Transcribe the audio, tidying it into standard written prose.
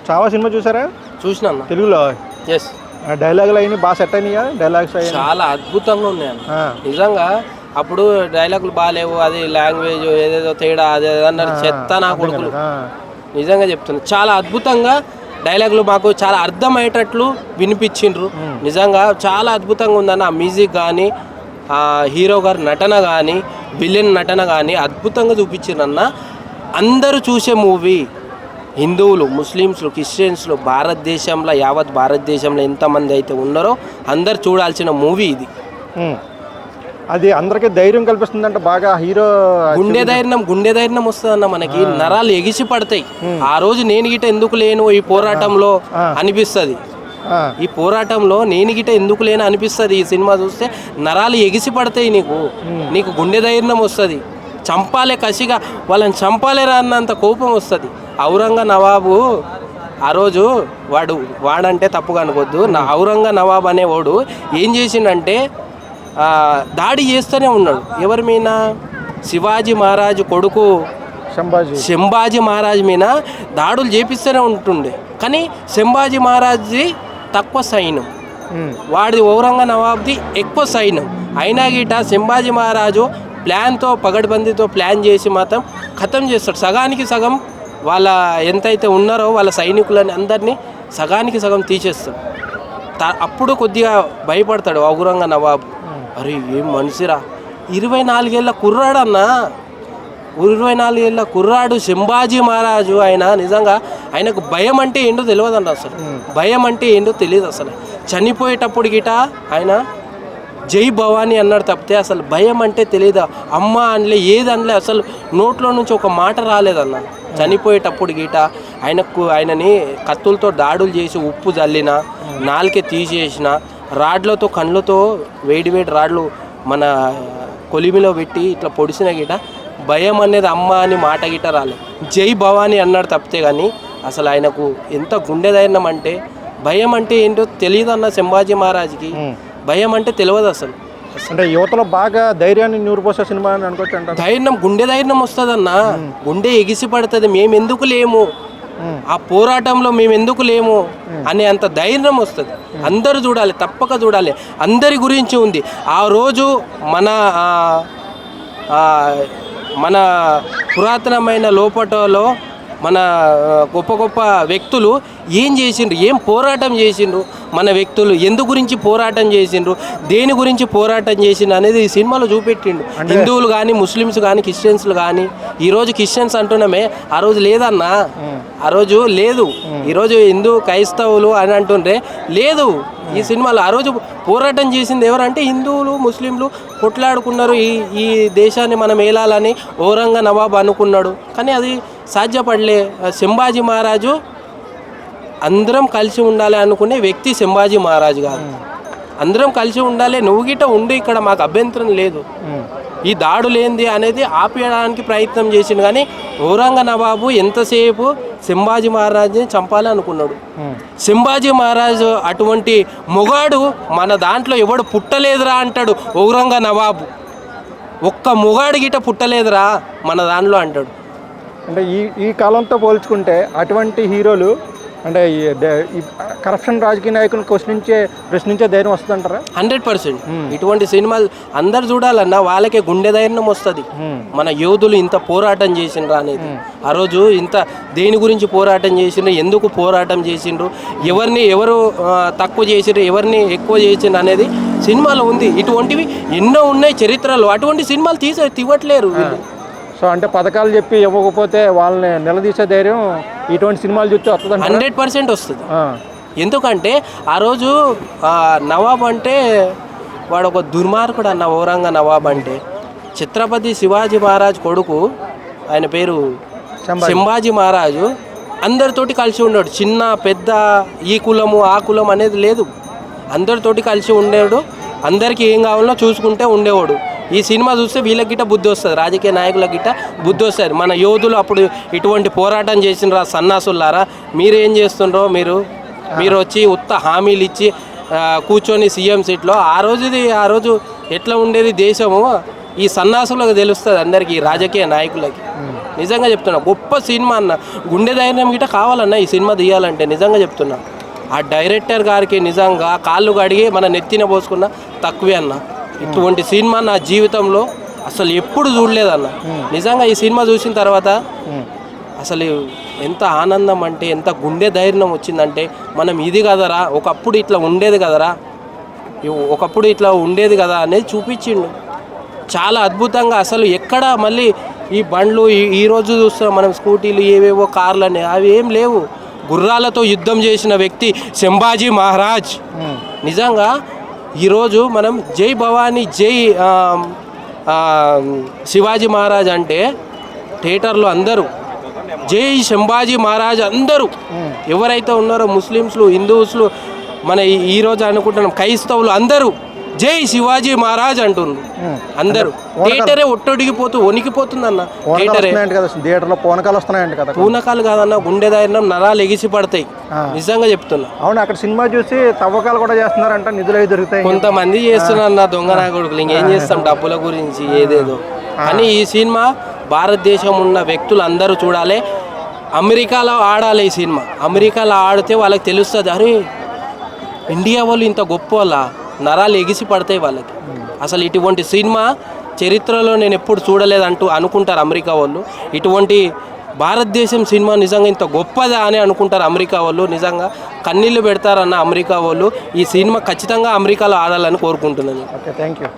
Chhaava cinema చూసారా? చూసినా తెలుగులో. ఎస్. డైలాగులు అయినా బాగా సెట్ అయినాయా? డైలాగ్స్ చాలా అద్భుతంగా ఉన్నాయి నిజంగా. అప్పుడు డైలాగులు బాగాలేవు, అది లాంగ్వేజ్ ఏదేదో తేడా అదే అన్నారు చెత్త నా కొడుకులు. నిజంగా చెప్తున్నా, చాలా అద్భుతంగా డైలాగులు మాకు చాలా అర్థమయ్యేటట్లు వినిపించిండ్రు. నిజంగా చాలా అద్భుతంగా ఉందన్న. ఆ మ్యూజిక్ కానీ, ఆ హీరో గారి నటన కానీ, విలన్ నటన కానీ అద్భుతంగా చూపించిండ్రన్న. అందరూ చూసే మూవీ. హిందువులు, ముస్లిమ్స్లు, క్రిస్టియన్స్లు, భారతదేశంలో యావత్ భారతదేశంలో ఎంతమంది అయితే ఉన్నారో అందరు చూడాల్సిన మూవీ ఇది. అది అందరికీ ధైర్యం కల్పిస్తుందంట బాగా. హీరో గుండె ధైర్యం వస్తుందన్న. మనకి నరాలు ఎగిసి పడతాయి. ఆ రోజు నేను గిట ఎందుకు లేను ఈ పోరాటంలో అనిపిస్తుంది. ఈ పోరాటంలో నేను గిట ఎందుకు లేను అనిపిస్తుంది. ఈ సినిమా చూస్తే నరాలు ఎగిసి పడతాయి. నీకు గుండె ధైర్యం వస్తుంది. చంపాలే కసిగా, వాళ్ళని చంపాలేరా అన్నంత కోపం వస్తుంది. ఔరంగా నవాబు ఆ రోజు వాడంటే తప్పుగా అనుకోవద్దు, ఔరంగా నవాబ్ అనేవాడు ఏం చేసిండంటే దాడి చేస్తూనే ఉన్నాడు. ఎవరి మీద? శివాజీ మహారాజు కొడుకు సంభాజీ మహారాజు మీద దాడులు చేపిస్తూనే ఉంటుండే. కానీ సంభాజీ మహారాజ్ది తక్కువ సైన్యం, వాడి ఔరంగా నవాబ్ది ఎక్కువ సైన్యం. అయినా గిట సంభాజీ మహారాజు ప్లాన్తో, పగడ్బందీతో ప్లాన్ చేసి మాత్రం ఖతం చేస్తాడు. సగానికి సగం వాళ్ళ ఎంతైతే ఉన్నారో వాళ్ళ సైనికులని అందరినీ సగానికి సగం తీసేస్తాడు. అప్పుడు కొద్దిగా భయపడతాడు ఔరంగా నవాబు. అరే ఏం మనిషిరా, 24 ఏళ్ళ కుర్రాడు అన్న, 24 ఏళ్ళ కుర్రాడు సంభాజీ మహారాజు. ఆయన నిజంగా ఆయనకు భయం అంటే ఏంటో తెలియదు అసలు. భయం అంటే ఏంటో తెలియదు అసలు. చనిపోయేటప్పుడు గిట ఆయన జై భవానీ అన్నాడు తప్పితే అసలు భయం అంటే తెలియదు. అమ్మ అనలే, ఏది అనలే, అసలు నోట్లో నుంచి ఒక మాట రాలేదన్న. చనిపోయేటప్పుడు గీట ఆయనని కత్తులతో దాడులు చేసి ఉప్పు జల్లిన, నాలుకే తీసేసిన, రాడ్లతో కళ్ళతో వేడి రాడ్లు మన కొలిమిలో పెట్టి ఇట్లా పొడిసిన గిట భయం అనేది అమ్మ అని మాట గిట రాలేదు. జై భవానీ అన్నాడు తప్పితే కానీ అసలు ఆయనకు ఎంత గుండె ధైర్యం అంటే, భయం అంటే ఏంటో తెలియదు అన్న. సంభాజీ మహారాజ్కి భయం అంటే తెలియదు అసలు. అంటే యువతలో బాగా ధైర్యాన్ని నూరుపోసే సినిమా అని అనుకోవచ్చు అంట. ధైర్యం, గుండె ధైర్యం వస్తుందన్న. గుండె ఎగిసి పడుతుంది. మేము ఎందుకు లేము, ఆ పోరాటంలో మేము ఎందుకు లేము అనే అంత ధైర్యం వస్తుంది. అందరూ చూడాలి, తప్పక చూడాలి. అందరి గురించి ఉంది. ఆ రోజు మన పురాతనమైన లోపటలో మన గొప్ప గొప్ప వ్యక్తులు ఏం చేసిండ్రు, ఏం పోరాటం చేసిండ్రు, మన వ్యక్తులు ఎందు గురించి పోరాటం చేసిండ్రు, దేని గురించి పోరాటం చేసిండ్రు అనేది ఈ సినిమాలో చూపెట్టిండు. హిందువులు కానీ, ముస్లిమ్స్ కానీ, క్రిస్టియన్స్లు కానీ. ఈరోజు క్రిస్టియన్స్ అంటున్నామే, ఆ రోజు లేదన్నా, ఆ రోజు లేదు. ఈరోజు హిందూ క్రైస్తవులు అని అంటుండ్రే, లేదు ఈ సినిమాలో. ఆ రోజు పోరాటం చేసింది ఎవరంటే హిందువులు, ముస్లింలు కొట్లాడుకున్నారు. ఈ దేశాన్ని మనం ఏలాలని ఔరంగా నవాబ్ అనుకున్నాడు. కానీ అది సాధ్యపడలే. సంభాజీ మహారాజు అందరం కలిసి ఉండాలి అనుకునే వ్యక్తి సంభాజీ మహారాజు కాదు. అందరం కలిసి ఉండాలి, నువ్వు గిట్ట ఉండి ఇక్కడ మాకు అభ్యంతరం లేదు, ఈ దాడులేంది అనేది ఆపేయడానికి ప్రయత్నం చేసిండు. కానీ ఔరంగా నవాబు ఎంతసేపు సంభాజీ మహారాజుని చంపాలి అనుకున్నాడు. సంభాజీ మహారాజు అటువంటి మొగాడు మన దాంట్లో ఎవడు పుట్టలేదురా అంటాడు ఔరంగా నవాబు. ఒక్క మొగాడు గిట్ట పుట్టలేదురా మన దాంట్లో అంటాడు. అంటే ఈ కాలంతో పోల్చుకుంటే అటువంటి హీరోలు అంటే ఈ కరప్షన్ రాజకీయ నాయకులను ప్రశ్నించే ధైర్యం వస్తుందంటారా? 100%. ఇటువంటి సినిమాలు అందరు చూడాలన్నా వాళ్ళకే గుండె ధైర్యం వస్తుంది. మన యోధులు ఇంత పోరాటం చేసిండ్రు అనేది, ఆ రోజు ఇంత దేని గురించి పోరాటం చేసిండ్రు, ఎందుకు పోరాటం చేసిండ్రు, ఎవరు తక్కువ చేసిండ్రు, ఎవరిని ఎక్కువ చేసిండ్రు అనేది సినిమాలో ఉంది. ఇటువంటివి ఎన్నో ఉన్నాయి చరిత్రలో. అటువంటి సినిమాలు తీవట్లేరు వీళ్ళు. సో అంటే పథకాలు చెప్పి ఇవ్వకపోతే వాళ్ళని నిలదీసే ధైర్యం ఇటువంటి సినిమాలు చూస్తే వస్తుంది. 100% వస్తుంది. ఎందుకంటే ఆ రోజు నవాబ్ అంటే వాడు ఒక దుర్మార్గుడు అన్న. ఔరంగా నవాబ్ అంటే ఛత్రపతి శివాజీ మహారాజ్ కొడుకు, ఆయన పేరు సంభాజీ మహారాజు. అందరితోటి కలిసి ఉన్నాడు. చిన్న పెద్ద, ఈ కులము ఆ కులం అనేది లేదు, అందరితోటి కలిసి ఉండేవాడు. అందరికీ ఏం కావాలో చూసుకుంటే ఉండేవాడు. ఈ సినిమా చూస్తే వీళ్ళకి గిట్ట బుద్ధి వస్తుంది, రాజకీయ నాయకులకు గిట్ట బుద్ధి వస్తుంది. మన యోధులు అప్పుడు ఇటువంటి పోరాటం చేసినరా సన్నాసులారా, మీరేం చేస్తుండ్రో, మీరు వచ్చి ఉత్త హామీలు ఇచ్చి కూర్చొని సీఎం సీట్లో ఆ రోజు ఎట్లా ఉండేది దేశము ఈ సన్నాసులకు తెలుస్తుంది అందరికీ, రాజకీయ నాయకులకి. నిజంగా చెప్తున్నా, గొప్ప సినిమా అన్న. గుండె ధైర్యం గిట్ట కావాలన్న ఈ సినిమా తీయాలంటే, నిజంగా చెప్తున్నా. ఆ డైరెక్టర్ గారికి నిజంగా కాళ్ళు కడిగి మన నెత్తిన పోసుకున్న తక్కువే అన్న. ఇటువంటి సినిమా నా జీవితంలో అసలు ఎప్పుడు చూడలేదన్న. నిజంగా ఈ సినిమా చూసిన తర్వాత అసలు ఎంత ఆనందం అంటే, ఎంత గుండె ధైర్యం వచ్చిందంటే, మనం ఇది కదరా, ఒకప్పుడు ఇట్లా ఉండేది కదరా, ఒకప్పుడు ఇట్లా ఉండేది కదా అనేది చూపించిండు చాలా అద్భుతంగా. అసలు ఎక్కడ మళ్ళీ ఈ బండ్లు ఈరోజు చూస్తున్నాం మనం, స్కూటీలు ఏవేవో కార్లు అని, అవి ఏం లేవు. గుర్రాలతో యుద్ధం చేసిన వ్యక్తి సంభాజీ మహారాజ్. నిజంగా ఈరోజు మనం జై భవానీ జై శివాజీ మహారాజ్ అంటే థియేటర్లో అందరూ జై సంభాజీ మహారాజ్ అందరూ ఎవరైతే ఉన్నారో ముస్లిమ్స్లు, హిందూస్లు, మన ఈరోజు అనుకుంటున్నాం క్రైస్తవులు అందరూ జై శివాజీ మహారాజ్ అంటున్నారు అందరూ. థియేటరే ఒట్టొడిగిపోతూ వణికిపోతుంది అన్న. థియేటర్లో పూనకాలు వస్తున్నాయంట కదా. పూనకాలు కాదన్న, గుండె ధైర్యం, నరాలు ఎగిసి పడతాయి. నిజంగా చెప్తున్నా. అవును, అక్కడ సినిమా చూసి తవ్వకాలు కూడా చేస్తున్నారంట, నిధులు అవి దొరుకుతాయి. కొంతమంది చేస్తున్నారన్న దొంగ నా కొడుకులు. ఇంకేం చేస్తాం, డబ్బుల గురించి ఏదేదో. కానీ ఈ సినిమా భారతదేశం ఉన్న వ్యక్తులు అందరూ చూడాలి. అమెరికాలో ఆడాలి ఈ సినిమా. అమెరికాలో ఆడితే వాళ్ళకి తెలుస్తుంది, అరే ఇండియా వాళ్ళు ఇంత గొప్ప వాళ్ళ, నరాలు ఎగిసి పడతాయి వాళ్ళకి. అసలు ఇటువంటి సినిమా చరిత్రలో నేను ఎప్పుడు చూడలేదంటూ అనుకుంటారు అమెరికా వాళ్ళు. ఇటువంటి భారతదేశం సినిమా నిజంగా ఇంత గొప్పదా అని అనుకుంటారు అమెరికా వాళ్ళు. నిజంగా కన్నీళ్ళు పెడతారన్న అమెరికా వాళ్ళు. ఈ సినిమా ఖచ్చితంగా అమెరికాలో ఆడాలని కోరుకుంటున్నాను. Okay, thank you.